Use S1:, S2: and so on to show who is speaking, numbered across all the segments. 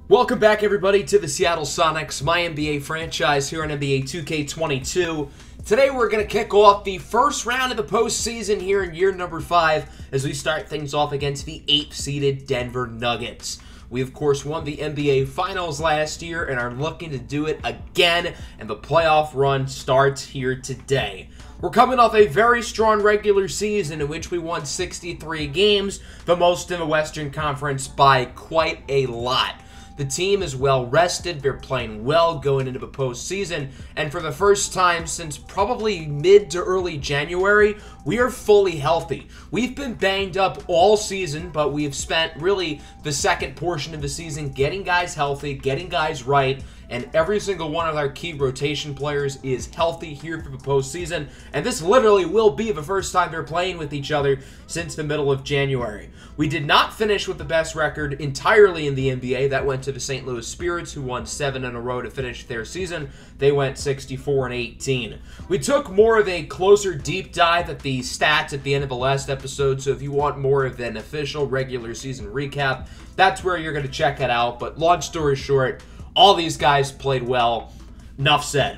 S1: Welcome back, everybody, to the Seattle Sonics MyNBA franchise here on NBA 2K22. Today, we're going to kick off the first round of the postseason here in year number 5 as we start things off against the 8th-seeded Denver Nuggets. We, of course, won the NBA Finals last year and are looking to do it again, and the playoff run starts here today. We're coming off a very strong regular season in which we won 63 games, the most in the Western Conference by quite a lot. The team is well rested, they're playing well going into the postseason, and for the first time since probably mid to early January, we are fully healthy. We've been banged up all season, but we've spent really the second portion of the season getting guys healthy, getting guys right, and every single one of our key rotation players is healthy here for the postseason, and this literally will be the first time they're playing with each other since the middle of January. We did not finish with the best record entirely in the NBA. That went to the St. Louis Spirits, who won 7 in a row to finish their season. They went 64-18. We took more of a closer deep dive at the stats at the end of the last episode, so if you want more of an official regular season recap, that's where you're going to check it out. But long story short, all these guys played well. Enough said.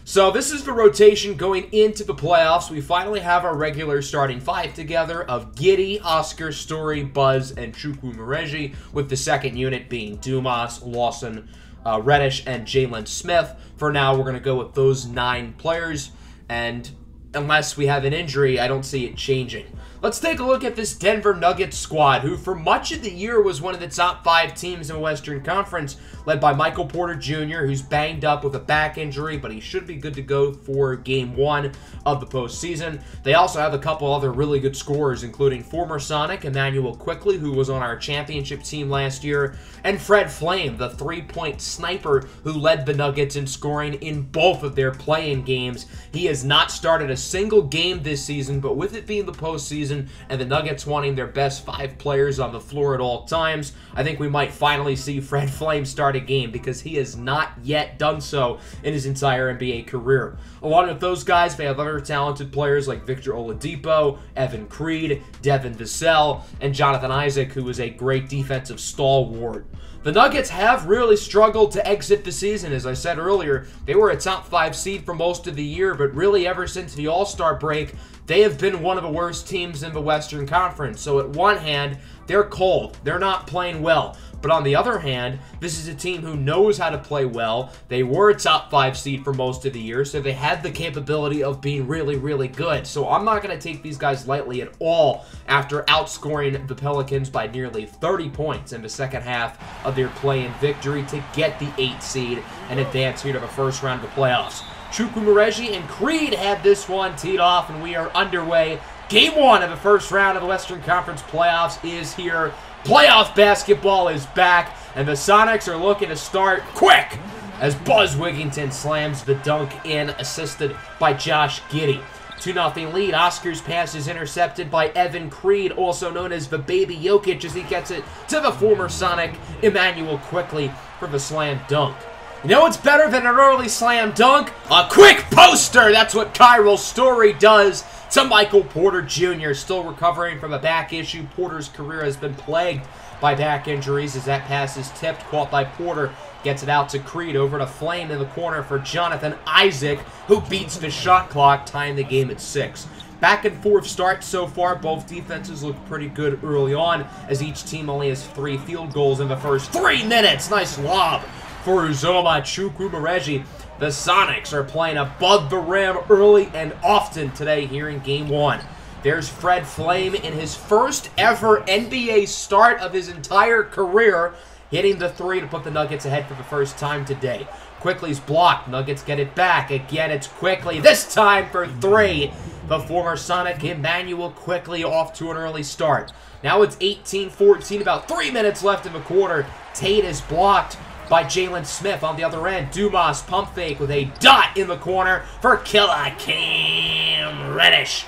S1: So this is the rotation going into the playoffs. We finally have our regular starting 5 together of Giddey, Oscar, Story, Buzz, and Chukwuemeka, with the second unit being Dumas, Lawson, Reddish, and Jalen Smith. For now, we're going to go with those 9 players, and unless we have an injury, I don't see it changing. Let's take a look at this Denver Nuggets squad, who for much of the year was one of the top 5 teams in the Western Conference, led by Michael Porter Jr., who's banged up with a back injury, but he should be good to go for Game 1 of the postseason. They also have a couple other really good scorers, including former Sonic Immanuel Quickley, who was on our championship team last year, and Fred Flame, the three-point sniper who led the Nuggets in scoring in both of their play-in games. He has not started a single game this season, but with it being the postseason, and the Nuggets wanting their best 5 players on the floor at all times, I think we might finally see Fred Flame start a game, because he has not yet done so in his entire NBA career. Along with those guys, they have other talented players like Victor Oladipo, Evan Creed, Devin Vassell, and Jonathan Isaac, who is a great defensive stalwart. The Nuggets have really struggled to exit the season. As I said earlier, they were a top 5 seed for most of the year, but really ever since the All-Star break, they have been one of the worst teams in the Western Conference. So at one hand, they're cold. They're not playing well. But on the other hand, this is a team who knows how to play well. They were a top 5 seed for most of the year, so they had the capability of being really, really good. So I'm not going to take these guys lightly at all after outscoring the Pelicans by nearly 30 points in the second half of their play-in victory to get the 8th seed and advance here to the first round of the playoffs. Chukwuemeka and Creed had this one teed off, and we are underway. Game 1 of the first round of the Western Conference playoffs is here. Playoff basketball is back, and the Sonics are looking to start quick as Buzz Wigginton slams the dunk in, assisted by Josh Giddey. 2-0 lead. Oscar's pass is intercepted by Evan Creed, also known as the Baby Jokic, as he gets it to the former Sonic Immanuel Quickley for the slam dunk. You know what's better than an early slam dunk? A quick poster! That's what Kyril Story does to Michael Porter Jr. Still recovering from a back issue. Porter's career has been plagued by back injuries as that pass is tipped, caught by Porter. Gets it out to Creed, over to Flame in the corner for Jonathan Isaac, who beats the shot clock, tying the game at 6. Back and forth start so far. Both defenses look pretty good early on, as each team only has 3 field goals in the first 3 minutes. Nice lob for Uzoma Chukwuemeka. The Sonics are playing above the rim early and often today here in Game 1. There's Fred Flame in his first ever NBA start of his entire career, hitting the 3 to put the Nuggets ahead for the first time today. Quickley's blocked. Nuggets get it back. Again, it's Quickley. This time for 3. The former Sonic Immanuel Quickley off to an early start. Now it's 18-14, about 3 minutes left in the quarter. Tate is blocked by Jalen Smith on the other end. Dumas pump fake with a dot in the corner for Killer Cam Reddish.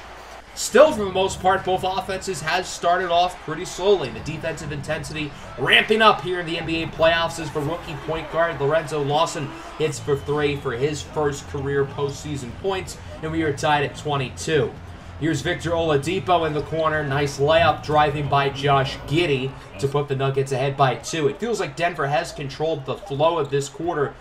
S1: Still, for the most part, both offenses has started off pretty slowly. The defensive intensity ramping up here in the NBA playoffs as the rookie point guard Lorenzo Lawson hits for 3 for his first career postseason points, and we are tied at 22. Here's Victor Oladipo in the corner. Nice layup driving by Josh Giddey to put the Nuggets ahead by 2. It feels like Denver has controlled the flow of this quarter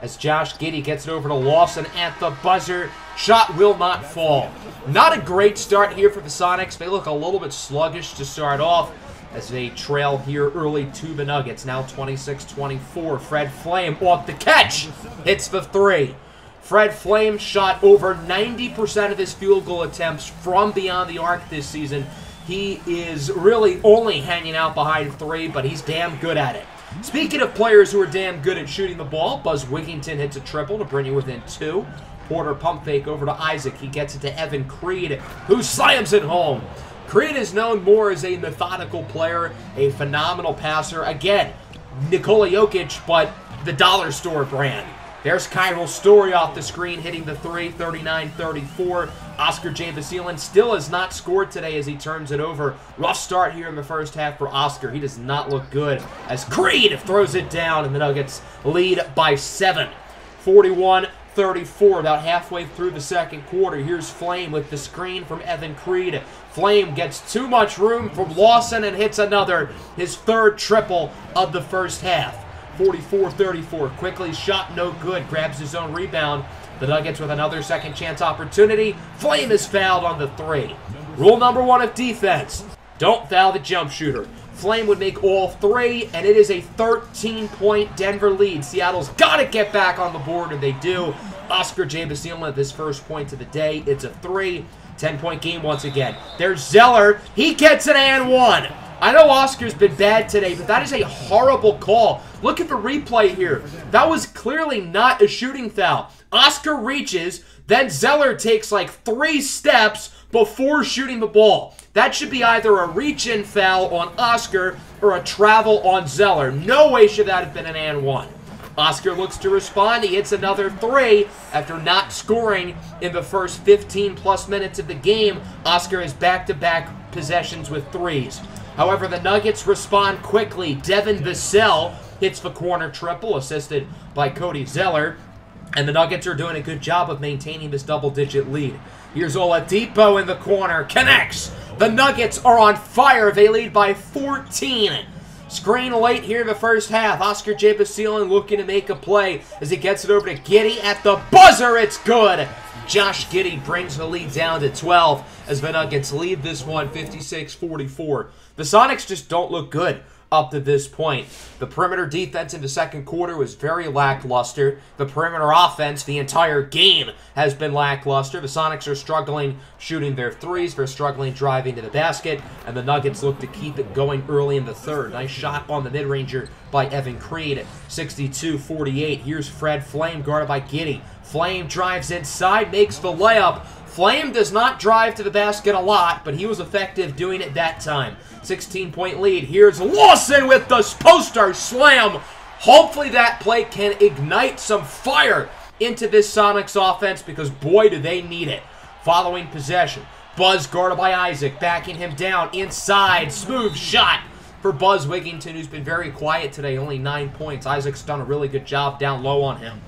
S1: as Josh Giddey gets it over to Lawson at the buzzer. Shot will not fall. Not a great start here for the Sonics. They look a little bit sluggish to start off as they trail here early to the Nuggets. Now 26-24. Fred Flame off the catch. Hits the 3. Fred Flame shot over 90% of his field goal attempts from beyond the arc this season. He is really only hanging out behind 3, but he's damn good at it. Speaking of players who are damn good at shooting the ball, Buzz Wigginton hits a triple to bring you within 2. Porter pump fake over to Isaac. He gets it to Evan Creed, who slams it home. Creed is known more as a methodical player, a phenomenal passer. Again, Nikola Jokic, but the dollar store brand. There's Kyril Story off the screen hitting the 3, 39-34. Oscar J. Basile still has not scored today as he turns it over. Rough start here in the first half for Oscar. He does not look good as Creed throws it down and the Nuggets lead by 7. 41-34, about halfway through the second quarter. Here's Flame with the screen from Evan Creed. Flame gets too much room from Lawson and hits another, his 3rd triple of the first half. 44-34, quickly shot, no good, grabs his own rebound. The Nuggets with another second chance opportunity. Flame is fouled on the 3. Rule number 1 of defense, don't foul the jump shooter. Flame would make all 3, and it is a 13-point Denver lead. Seattle's got to get back on the board, and they do. Oscar J. Basile with his first point of the day. It's a 3. 10-point game once again. There's Zeller. He gets an and 1. I know Oscar's been bad today, but that is a horrible call. Look at the replay here. That was clearly not a shooting foul. Oscar reaches, then Zeller takes like 3 steps before shooting the ball. That should be either a reach-in foul on Oscar or a travel on Zeller. No way should that have been an and 1. Oscar looks to respond. He hits another 3 after not scoring in the first 15-plus minutes of the game. Oscar has back-to-back possessions with 3s. However, the Nuggets respond quickly. Devin Vassell hits the corner triple, assisted by Cody Zeller. And the Nuggets are doing a good job of maintaining this double-digit lead. Here's Oladipo in the corner. Connects. The Nuggets are on fire. They lead by 14. Screen late here in the first half. Oscar J. Basile looking to make a play as he gets it over to Giddey at the buzzer. It's good. Josh Giddey brings the lead down to 12 as the Nuggets lead this one 56-44. The Sonics just don't look good up to this point. The perimeter defense in the second quarter was very lackluster. The perimeter offense the entire game has been lackluster. The Sonics are struggling shooting their 3s. They're struggling driving to the basket. And the Nuggets look to keep it going early in the third. Nice shot on the mid-ranger by Evan Creed. 62-48. Here's Fred Flame guarded by Giddey. Flame drives inside, makes the layup. Flame does not drive to the basket a lot, but he was effective doing it that time. 16-point lead. Here's Lawson with the poster slam. Hopefully that play can ignite some fire into this Sonics offense because, boy, do they need it. Following possession, Buzz guarded by Isaac, backing him down inside. Smooth shot for Buzz Wigginton, who's been very quiet today, only 9 points. Isaac's done a really good job down low on him.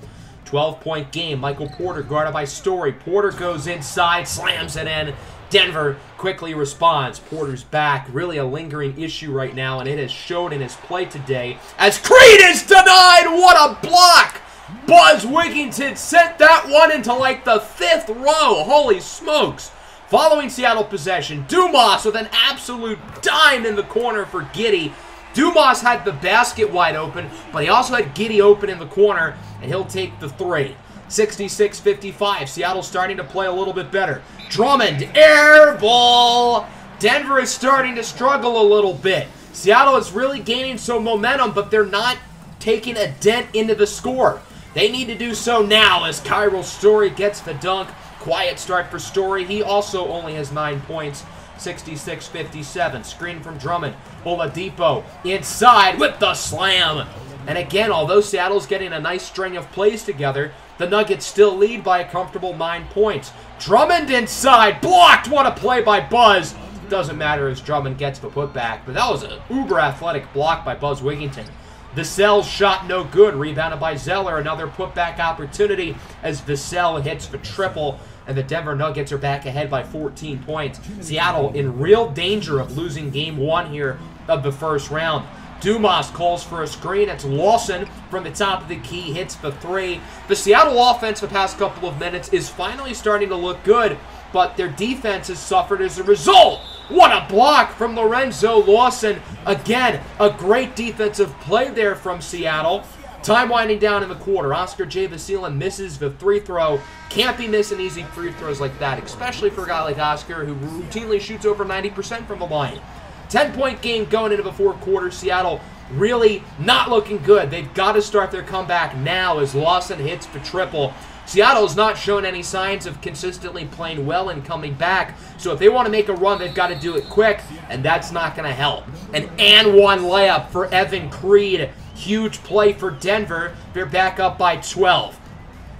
S1: 12-point game. Michael Porter guarded by Story. Porter goes inside, slams it in. Denver quickly responds. Porter's back. Really a lingering issue right now, and it has showed in his play today as Creed is denied. What a block! Buzz Wigginton sent that one into like the 5th row. Holy smokes. Following Seattle possession, Dumas with an absolute dime in the corner for Giddey. Dumas had the basket wide open, but he also had Giddey open in the corner, and he'll take the 3. 66-55. Seattle starting to play a little bit better. Drummond, air ball. Denver is starting to struggle a little bit. Seattle is really gaining some momentum, but they're not taking a dent into the score. They need to do so now as Kyril Story gets the dunk. Quiet start for Story. He also only has 9 points. 66-57. Screen from Drummond. Oladipo inside with the slam. And again, although Seattle's getting a nice string of plays together, the Nuggets still lead by a comfortable 9 points. Drummond inside. Blocked. What a play by Buzz. Doesn't matter as Drummond gets the putback, but that was an uber-athletic block by Buzz Wigginton. Vassell's shot no good. Rebounded by Zeller. Another putback opportunity as Vassell hits the triple and the Denver Nuggets are back ahead by 14 points. Seattle in real danger of losing game 1 here of the first round. Dumas calls for a screen. It's Lawson from the top of the key, hits the 3. The Seattle offense the past couple of minutes is finally starting to look good, but their defense has suffered as a result. What a block from Lorenzo Lawson. Again, a great defensive play there from Seattle. Time winding down in the quarter. Oscar J. Vasilin misses the free throw. Can't be missing easy free throws like that, especially for a guy like Oscar who routinely shoots over 90% from the line. 10-point game going into the fourth quarter. Seattle really not looking good. They've got to start their comeback now as Lawson hits the triple. Seattle's not shown any signs of consistently playing well and coming back. So if they want to make a run, they've got to do it quick, and that's not going to help. An and-one layup for Evan Creed. Huge play for Denver. They're back up by 12.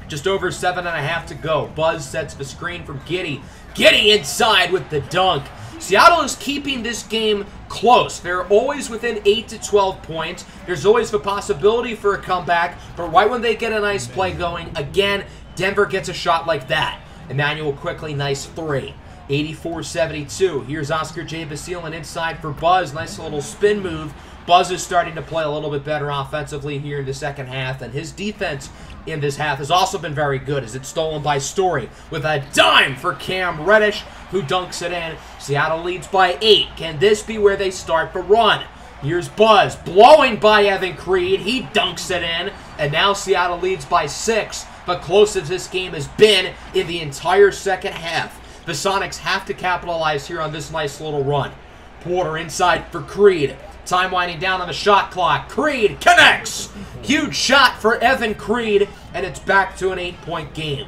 S1: Just over 7.5 to go. Buzz sets the screen from Giddey. Giddey inside with the dunk. Seattle is keeping this game close. They're always within 8 to 12 points. There's always the possibility for a comeback, but right when they get a nice play going, again, Denver gets a shot like that. Emmanuel Quickly, nice 3. 84-72. Here's Oscar J. Vasilin inside for Buzz. Nice little spin move. Buzz is starting to play a little bit better offensively here in the second half, and his defense in this half has also been very good as it's stolen by Story with a dime for Cam Reddish, who dunks it in. Seattle leads by 8. Can this be where they start the run? Here's Buzz, blowing by Evan Creed. He dunks it in, and now Seattle leads by 6, the closest this game has been in the entire second half. The Sonics have to capitalize here on this nice little run. Porter inside for Creed. Time winding down on the shot clock. Creed connects! Huge shot for Evan Creed, and it's back to an 8-point game.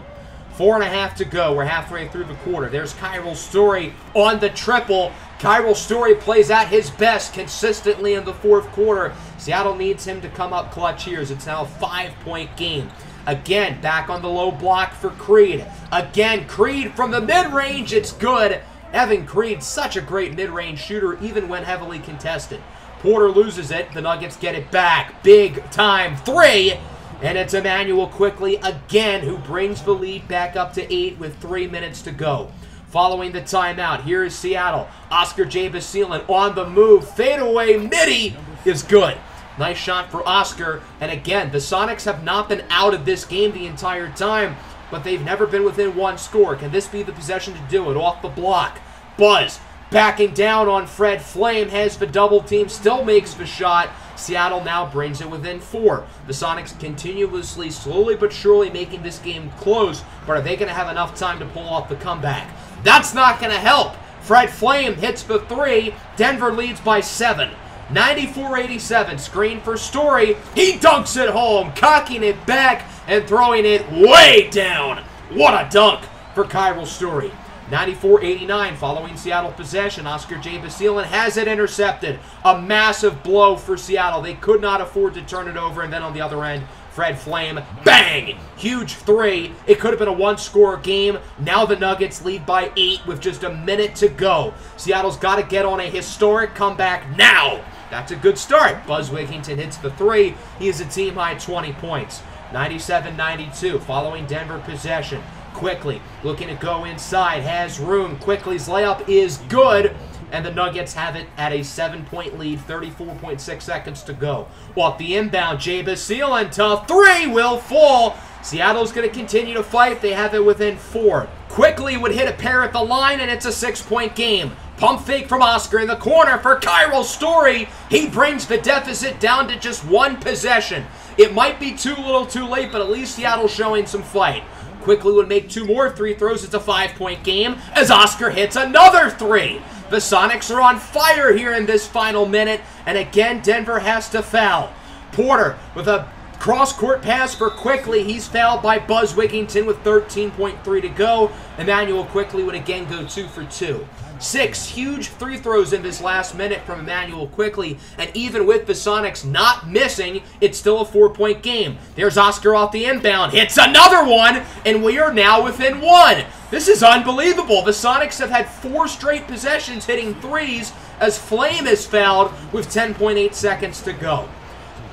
S1: 4.5 to go. We're halfway through the quarter. There's Kyril Story on the triple. Kyril Story plays at his best consistently in the fourth quarter. Seattle needs him to come up clutch here as it's now a 5-point game. Again, back on the low block for Creed. Again, Creed from the mid-range. It's good. Evan Creed, such a great mid-range shooter, even when heavily contested. Porter loses it. The Nuggets get it back. Big time 3. And it's Emmanuel Quickly again who brings the lead back up to 8 with 3 minutes to go. Following the timeout, here is Seattle. Oscar J. Vasilin on the move. Fadeaway midi is good. Nice shot for Oscar. And again, the Sonics have not been out of this game the entire time, but they've never been within 1 score. Can this be the possession to do it? Off the block. Buzz backing down on Fred Flame, has the double team, still makes the shot. Seattle now brings it within 4. The Sonics continuously, slowly but surely making this game close, but are they going to have enough time to pull off the comeback? That's not going to help. Fred Flame hits the 3. Denver leads by 7. 94-87, screen for Story. He dunks it home, cocking it back and throwing it way down. What a dunk for Kyril Story. 94-89, following Seattle possession. Oscar J. Vasilin has it intercepted. A massive blow for Seattle. They could not afford to turn it over. And then on the other end, Fred Flame, bang! Huge 3. It could have been a 1-score game. Now the Nuggets lead by 8 with just a minute to go. Seattle's got to get on a historic comeback now. That's a good start. Buzz Wigington hits the 3. He is a team-high 20 points. 97-92, following Denver possession. Quickly looking to go inside, has room. Quickly's layup is good, and the Nuggets have it at a 7-point lead, 34.6 seconds to go. Off the inbound, J. Vasilin to 3 will fall. Seattle's going to continue to fight. They have it within 4. Quickly would hit a pair at the line, and it's a 6-point game. Pump fake from Oscar in the corner for Kyril Story. He brings the deficit down to just 1 possession. It might be too little too late, but at least Seattle's showing some fight. Quickly would make 2 more free throws. It's a 5-point game as Oscar hits another 3. The Sonics are on fire here in this final minute, and again, Denver has to foul. Porter with a cross-court pass for Quickly. He's fouled by Buzz Wigington with 13.3 to go. Emmanuel Quickly would again go 2 for 2. 6 huge free throws in this last minute from Emmanuel Quickly, and even with the Sonics not missing, it's still a 4-point game. There's Oscar off the inbound, hits another one, and we are now within 1. This is unbelievable. The Sonics have had 4 straight possessions hitting 3s as Flame is fouled with 10.8 seconds to go.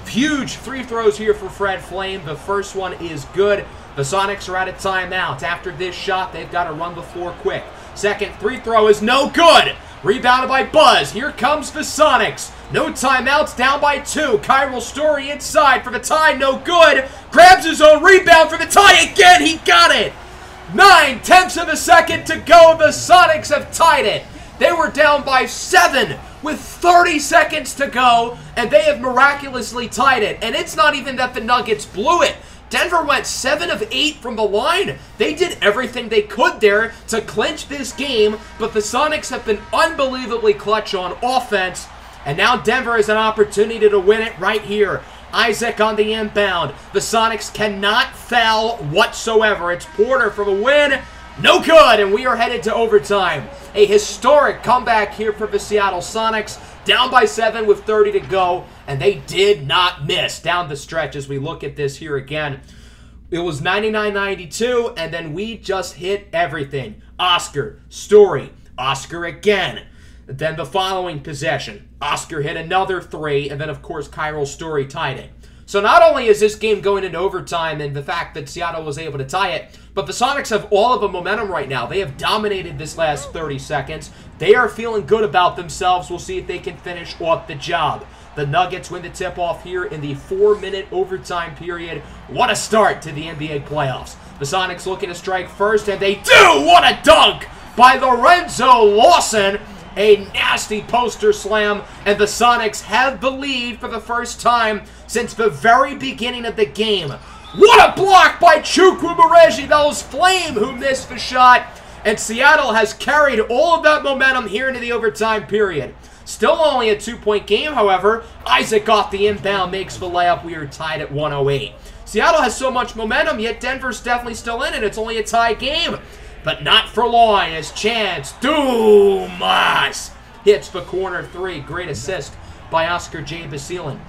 S1: Huge free throws here for Fred Flame. The first one is good. The Sonics are out of timeout. After this shot, they've got to run the floor quick. Second free throw is no good. Rebounded by Buzz. Here comes the Sonics. No timeouts, down by 2. Kyril Story inside for the tie, no good. Grabs his own rebound for the tie again. He got it. 9/10 of a second to go. The Sonics have tied it. They were down by 7 with 30 seconds to go, and they have miraculously tied it. And it's not even that the Nuggets blew it. Denver went 7 of 8 from the line. They did everything they could there to clinch this game, but the Sonics have been unbelievably clutch on offense, and now Denver has an opportunity to win it right here. Isaac on the inbound. The Sonics cannot foul whatsoever. It's Porter for the win. No good, and we are headed to overtime. A historic comeback here for the Seattle Sonics. Down by 7 with 30 to go, and they did not miss down the stretch as we look at this here again. It was 99-92, and then we just hit everything. Oscar, Story, Oscar again. Then the following possession, Oscar hit another 3, and then, of course, Kyril Story tied it. So not only is this game going into overtime and the fact that Seattle was able to tie it, but the Sonics have all of the momentum right now. They have dominated this last 30 seconds. They are feeling good about themselves. We'll see if they can finish off the job. The Nuggets win the tip-off here in the 4-minute overtime period. What a start to the NBA playoffs. The Sonics looking to strike first, and they do! What a dunk by Lorenzo Lawson! A nasty poster slam, and the Sonics have the lead for the first time since the very beginning of the game. What a block by Chukwuemeka! That was Flame who missed the shot, and Seattle has carried all of that momentum here into the overtime period. Still only a 2-point game, however. Isaac off the inbound, makes the layup. We are tied at 108. Seattle has so much momentum, yet Denver's definitely still in it. It's only a tie game. But not for long as Chance Dumas hits the corner 3. Great assist by Oscar J. Basilin.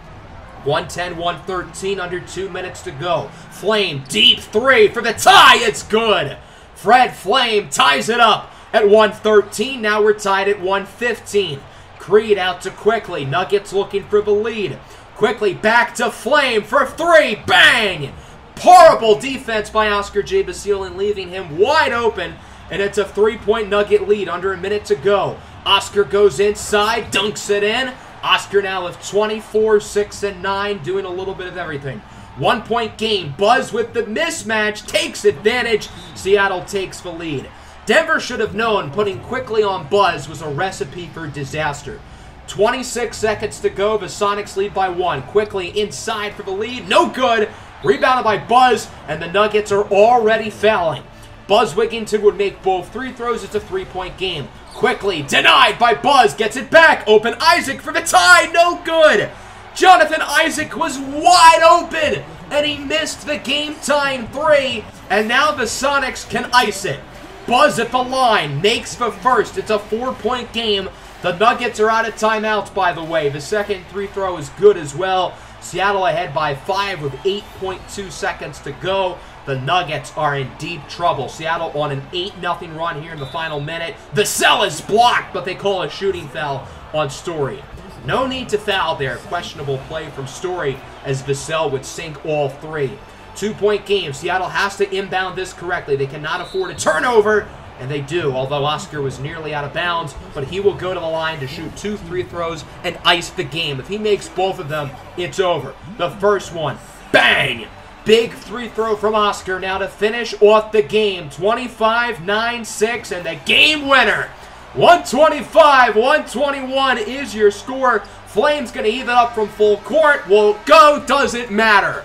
S1: 110-113, under 2 minutes to go. Flame, deep 3 for the tie. It's good. Fred Flame ties it up at 113. Now we're tied at 115. Creed out to Quickly. Nuggets looking for the lead. Quickly back to Flame for 3. Bang! Horrible defense by Oscar J. Basilin, leaving him wide open, and it's a 3-point Nugget lead under a minute to go. Oscar goes inside, dunks it in. Oscar now with 24, 6, and 9, doing a little bit of everything. 1-point game. Buzz with the mismatch takes advantage. Seattle takes the lead. Denver should have known putting Quickly on Buzz was a recipe for disaster. 26 seconds to go. The Sonics lead by 1. Quickly inside for the lead. No good. Rebounded by Buzz, and the Nuggets are already fouling. Buzz Wigginton would make both free throws. It's a 3-point game. Quickly denied by Buzz. Gets it back. Open Isaac for the tie. No good. Jonathan Isaac was wide open, and he missed the game-tying 3, and now the Sonics can ice it. Buzz at the line makes the first. It's a 4-point game. The Nuggets are out of timeouts, by the way. The second free throw is good as well. Seattle ahead by 5 with 8.2 seconds to go. The Nuggets are in deep trouble. Seattle on an 8-0 run here in the final minute. The cell is blocked, but they call a shooting foul on Story. No need to foul there. Questionable play from Story as Vassell would sink all 3. 2-point game. Seattle has to inbound this correctly. They cannot afford a turnover, and they do, although Oscar was nearly out of bounds, but he will go to the line to shoot 2 free throws and ice the game. If he makes both of them, it's over. The first one, bang! Big free throw from Oscar now to finish off the game. 25-9-6, and the game winner. 125-121 is your score. Flames going to heave it up from full court. Will go, doesn't matter.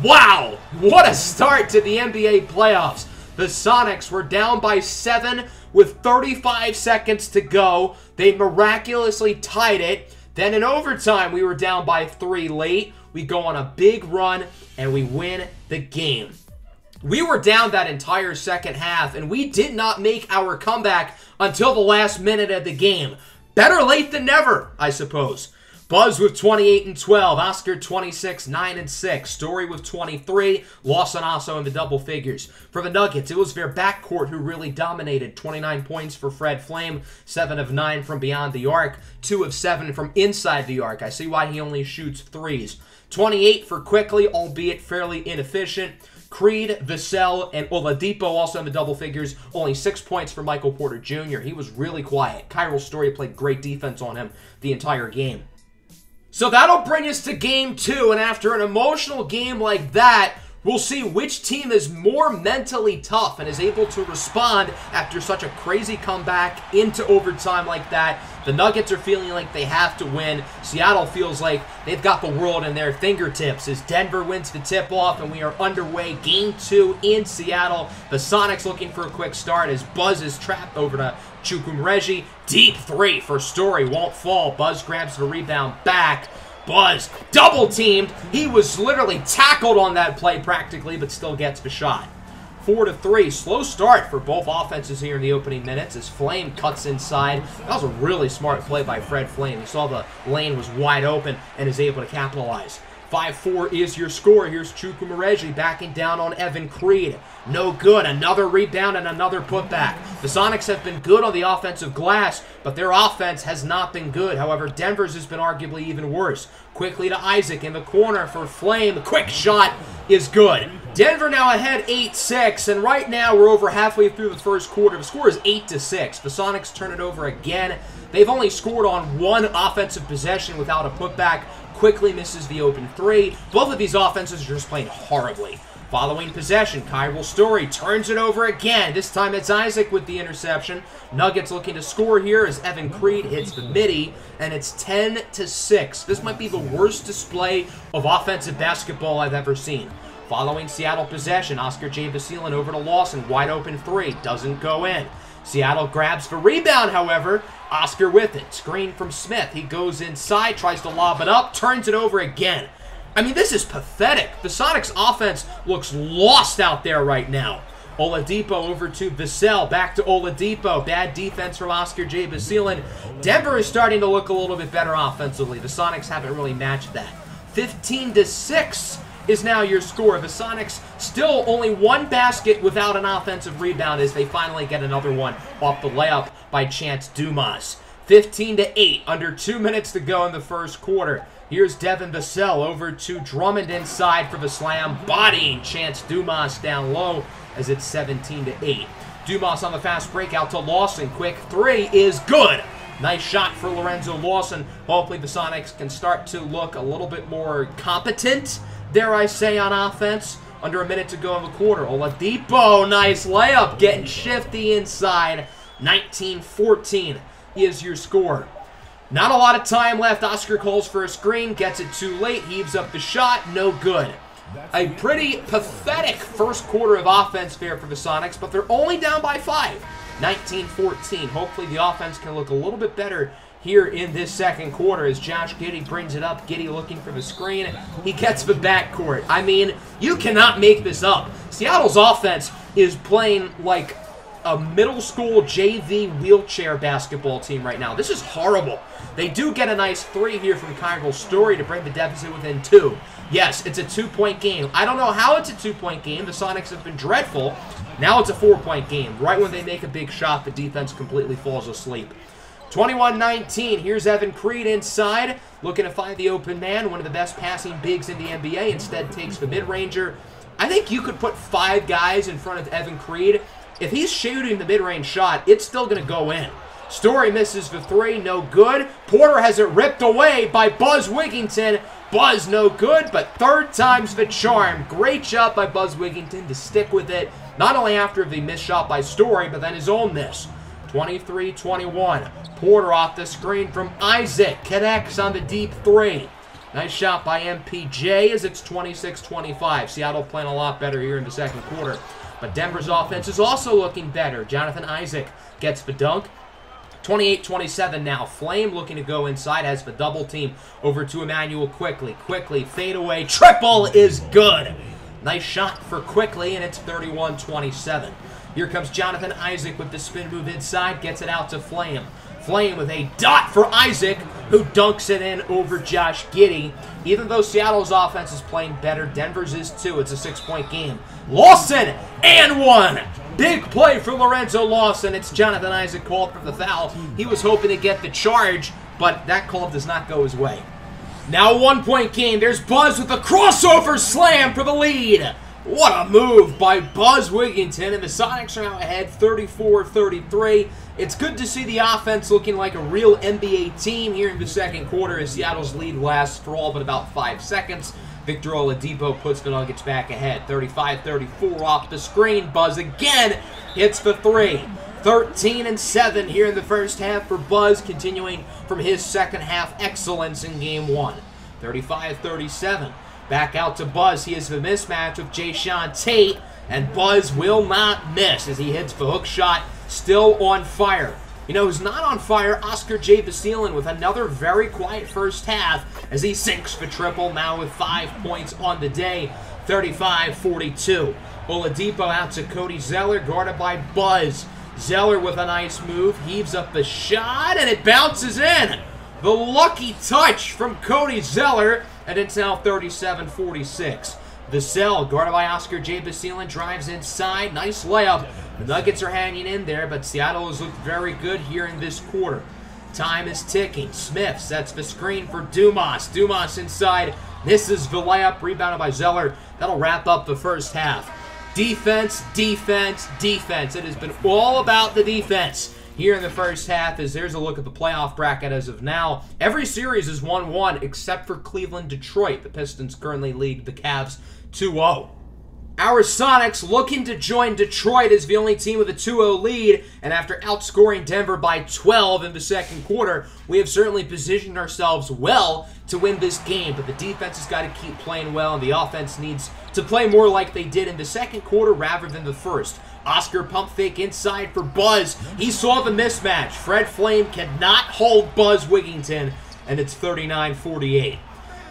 S1: Wow, what a start to the NBA playoffs. The Sonics were down by 7 with 35 seconds to go. They miraculously tied it. Then in overtime, we were down by 3 late. We go on a big run, and we win the game. We were down that entire second half, and we did not make our comeback until the last minute of the game. Better late than never, I suppose. Buzz with 28 and 12. Oscar 26, 9 and 6. Story with 23. Lawson also in the double figures. For the Nuggets, it was their backcourt who really dominated. 29 points for Fred Flame. 7 of 9 from beyond the arc. 2 of 7 from inside the arc. I see why he only shoots threes. 28 for Quickly, albeit fairly inefficient. Creed, Vassell, and Oladipo also in the double figures. Only 6 points for Michael Porter Jr. He was really quiet. Kyril Story played great defense on him the entire game. So that'll bring us to Game 2, and after an emotional game like that, we'll see which team is more mentally tough and is able to respond after such a crazy comeback into overtime like that. The Nuggets are feeling like they have to win. Seattle feels like they've got the world in their fingertips as Denver wins the tip-off and we are underway. Game 2 in Seattle. The Sonics looking for a quick start as Buzz is trapped over to Chukwuemeka. Deep three for Story. Won't fall. Buzz grabs the rebound back. Buzz double-teamed. He was literally tackled on that play practically, but still gets the shot. 4-3. Slow start for both offenses here in the opening minutes as Flame cuts inside. That was a really smart play by Fred Flame. He saw the lane was wide open and is able to capitalize. 5-4 is your score. Here's Chukwuemeka backing down on Evan Creed. No good. Another rebound and another putback. The Sonics have been good on the offensive glass, but their offense has not been good. However, Denver's has been arguably even worse. Quickly to Isaac in the corner for Flame. Quick shot is good. Denver now ahead 8-6, and right now we're over halfway through the first quarter. The score is 8-6. The Sonics turn it over again. They've only scored on one offensive possession without a putback. Quickly misses the open three. Both of these offenses are just playing horribly. Following possession, Kyril Story turns it over again. This time it's Isaac with the interception. Nuggets looking to score here as Evan Creed hits the midi, and it's 10-6. This might be the worst display of offensive basketball I've ever seen. Following Seattle possession, Oscar J. Vasilin over to Lawson. Wide open three. Doesn't go in. Seattle grabs the rebound, however. Oscar with it. Screen from Smith. He goes inside, tries to lob it up, turns it over again. I mean, this is pathetic. The Sonics offense looks lost out there right now. Oladipo over to Vassell. Back to Oladipo. Bad defense from Oscar J. Vasilin. Denver is starting to look a little bit better offensively. The Sonics haven't really matched that. 15-6 is now your score. The Sonics still only one basket without an offensive rebound as they finally get another one off the layup by Chance Dumas. 15-8, under 2 minutes to go in the first quarter. Here's Devin Vassell over to Drummond inside for the slam, bodying Chance Dumas down low as it's 17-8. Dumas on the fast break out to Lawson. Quick three is good. Nice shot for Lorenzo Lawson. Hopefully the Sonics can start to look a little bit more competent, dare I say, on offense. Under a minute to go in the quarter. Oladipo, nice layup, getting shifty inside. 19-14 is your score. Not a lot of time left. Oscar calls for a screen, gets it too late, heaves up the shot, no good. A pretty pathetic first quarter of offense there for the Sonics, but they're only down by 5. 19-14. Hopefully the offense can look a little bit better here in this second quarter as Josh Giddey brings it up. Giddey looking for the screen. He gets the backcourt. I mean, you cannot make this up. Seattle's offense is playing like a middle school JV wheelchair basketball team right now. This is horrible. They do get a nice three here from Kyril Story to bring the deficit within 2. Yes, it's a 2-point game. I don't know how it's a 2-point game. The Sonics have been dreadful. Now it's a 4-point game. Right when they make a big shot, the defense completely falls asleep. 21-19. Here's Evan Creed inside, looking to find the open man. One of the best passing bigs in the NBA. Instead takes the mid-ranger. I think you could put 5 guys in front of Evan Creed. If he's shooting the mid-range shot, it's still going to go in. Story misses the three, no good. Porter has it ripped away by Buzz Wigginton. Buzz no good, but third time's the charm. Great job by Buzz Wigginton to stick with it, not only after the missed shot by Story, but then his own miss. 23-21. Porter off the screen from Isaac. Connects on the deep three. Nice shot by MPJ as it's 26-25. Seattle playing a lot better here in the second quarter. But Denver's offense is also looking better. Jonathan Isaac gets the dunk. 28-27 now. Flame looking to go inside. Has the double team over to Emmanuel Quickly. Quickly, fade away. Triple is good. Nice shot for Quickly, and it's 31-27. Here comes Jonathan Isaac with the spin move inside. Gets it out to Flame. Flame with a dot for Isaac, who dunks it in over Josh Giddey. Even though Seattle's offense is playing better, Denver's is too. It's a 6-point game. Lawson, and one! Big play for Lorenzo Lawson. It's Jonathan Isaac called for the foul. He was hoping to get the charge, but that call does not go his way. Now a 1-point game. There's Buzz with a crossover slam for the lead. What a move by Buzz Wigginton, and the Sonics are now ahead 34-33. It's good to see the offense looking like a real NBA team here in the second quarter as Seattle's lead lasts for all but about 5 seconds. Victor Oladipo puts the Nuggets back ahead, 35-34 off the screen. Buzz again hits the three. 13-7 here in the first half for Buzz, continuing from his second half excellence in Game 1. 35-37. Back out to Buzz. He has the mismatch with Jae'Sean Tate, and Buzz will not miss as he hits the hook shot, still on fire. You know who's not on fire? Oscar J. Basilin with another very quiet first half as he sinks the triple, now with 5 points on the day, 35-42. Oladipo out to Cody Zeller, guarded by Buzz. Zeller with a nice move, heaves up the shot, and it bounces in. The lucky touch from Cody Zeller, and it's now 37-46. Vassell, guarded by Oscar J. Basilin, drives inside. Nice layup. The Nuggets are hanging in there, but Seattle has looked very good here in this quarter. Time is ticking. Smith sets the screen for Dumas. Dumas inside. Misses the layup. Rebounded by Zeller. That'll wrap up the first half. Defense, defense, defense. It has been all about the defense here in the first half, as there's a look at the playoff bracket as of now. Every series is 1-1 except for Cleveland-Detroit. The Pistons currently lead the Cavs 2-0. Our Sonics looking to join Detroit as the only team with a 2-0 lead, and after outscoring Denver by 12 in the second quarter, we have certainly positioned ourselves well to win this game, but the defense has got to keep playing well, and the offense needs to play more like they did in the second quarter rather than the first. Oscar pump fake inside for Buzz. He saw the mismatch. Fred Flame cannot hold Buzz Wigginton, and it's 39-48.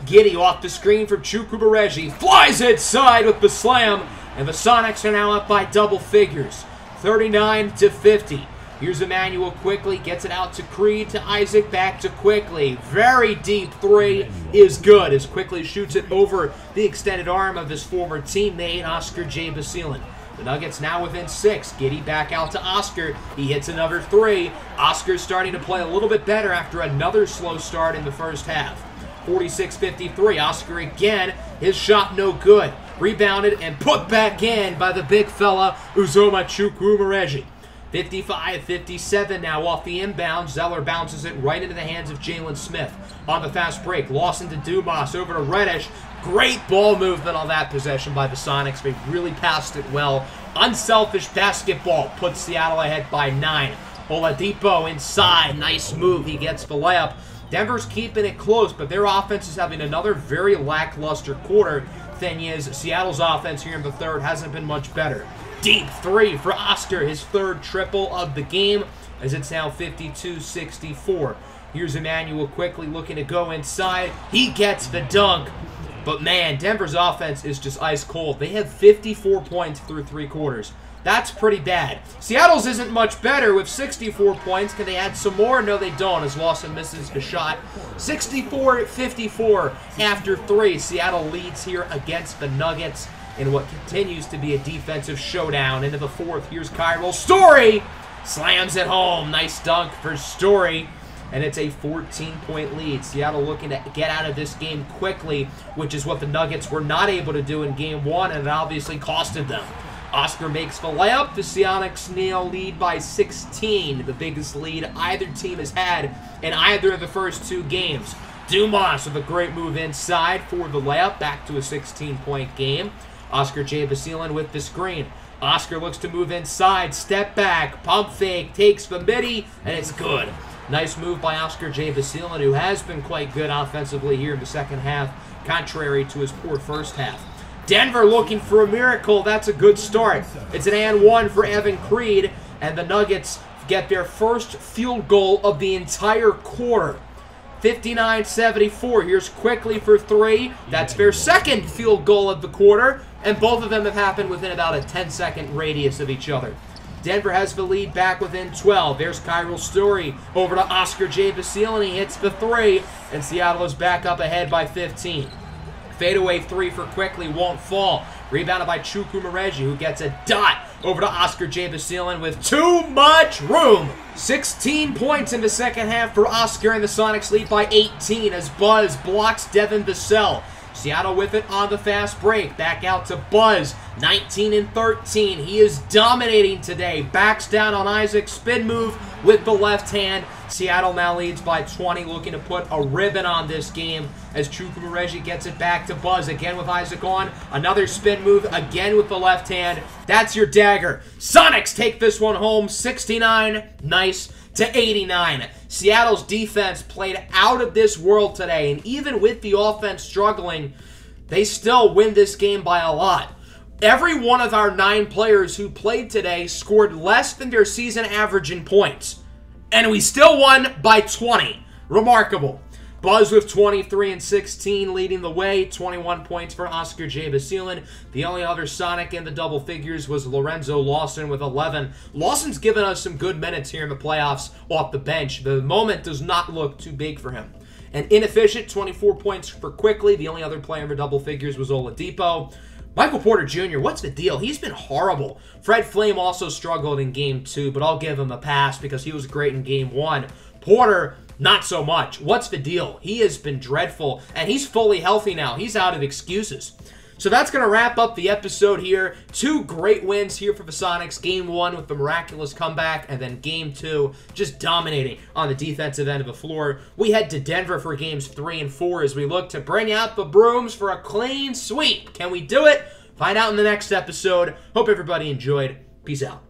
S1: Giddy off the screen for Chukwuemeka. Flies inside with the slam, and the Sonics are now up by double figures, 39-50. Here's Emmanuel Quickly, gets it out to Creed, to Isaac, back to Quickly. Very deep three is good as Quickly shoots it over the extended arm of his former teammate, Oscar J. Basilin. The Nuggets now within 6. Giddy back out to Oscar. He hits another three. Oscar's starting to play a little bit better after another slow start in the first half. 46-53. Oscar again. His shot no good. Rebounded and put back in by the big fella, Uzoma Chukwuemeka. 55-57 now off the inbound. Zeller bounces it right into the hands of Jalen Smith. On the fast break, Lawson to Dumas, over to Reddish. Great ball movement on that possession by the Sonics. They really passed it well. Unselfish basketball puts Seattle ahead by 9. Oladipo inside. Nice move. He gets the layup. Denver's keeping it close, but their offense is having another very lackluster quarter. Thing is, Seattle's offense here in the third hasn't been much better. Deep three for Oscar, his third triple of the game, as it's now 52-64. Here's Emmanuel Quickly looking to go inside. He gets the dunk. But man, Denver's offense is just ice cold. They have 54 points through 3 quarters. That's pretty bad. Seattle's isn't much better with 64 points. Can they add some more? No, they don't, as Lawson misses the shot. 64-54 after 3. Seattle leads here against the Nuggets in what continues to be a defensive showdown. Into the fourth, here's Kyril. Story slams it home. Nice dunk for Story. And it's a 14-point lead. Seattle looking to get out of this game quickly, which is what the Nuggets were not able to do in Game 1, and it obviously costed them. Oscar makes the layup. The Sonics now lead by 16, the biggest lead either team has had in either of the first 2 games. Dumas with a great move inside for the layup, back to a 16-point game. Oscar J. Basilin with the screen. Oscar looks to move inside, step back, pump fake, takes the midi, and it's good. Nice move by Oscar J. Basilin, who has been quite good offensively here in the second half, contrary to his poor first half. Denver looking for a miracle. That's a good start. It's an and 1 for Evan Creed, and the Nuggets get their first field goal of the entire quarter. 59-74. Here's Quickly for 3. That's their second field goal of the quarter, and both of them have happened within about a 10-second radius of each other. Denver has the lead back within 12. There's Kyril Story over to Oscar J. Basilin. He hits the 3, and Seattle is back up ahead by 15. Fadeaway 3 for Quickly won't fall. Rebounded by Chukwuemeka, who gets a dot over to Oscar J. Basilin with too much room. 16 points in the second half for Oscar, and the Sonics lead by 18 as Buzz blocks Devin Vassell. Seattle with it on the fast break. Back out to Buzz. 19 and 13. He is dominating today. Backs down on Isaac. Spin move with the left hand. Seattle now leads by 20, looking to put a ribbon on this game as Chukwuemeka gets it back to Buzz. Again with Isaac on. Another spin move, again with the left hand. That's your dagger. Sonics take this one home. 69, nice, to 89. Seattle's defense played out of this world today, and even with the offense struggling, they still win this game by a lot. Every one of our 9 players who played today scored less than their season average in points. And we still won by 20. Remarkable. Buzz with 23 and 16 leading the way. 21 points for Oscar J. Basilin. The only other Sonic in the double figures was Lorenzo Lawson with 11. Lawson's given us some good minutes here in the playoffs off the bench. The moment does not look too big for him. And inefficient, 24 points for Quickly. The only other player in the double figures was Oladipo. Michael Porter Jr., what's the deal? He's been horrible. Fred Flame also struggled in Game 2, but I'll give him a pass because he was great in Game 1. Porter, not so much. What's the deal? He has been dreadful, and he's fully healthy now. He's out of excuses. So that's going to wrap up the episode here. 2 great wins here for the Sonics. Game 1 with the miraculous comeback, and then Game 2 just dominating on the defensive end of the floor. We head to Denver for Games 3 and 4 as we look to bring out the brooms for a clean sweep. Can we do it? Find out in the next episode. Hope everybody enjoyed. Peace out.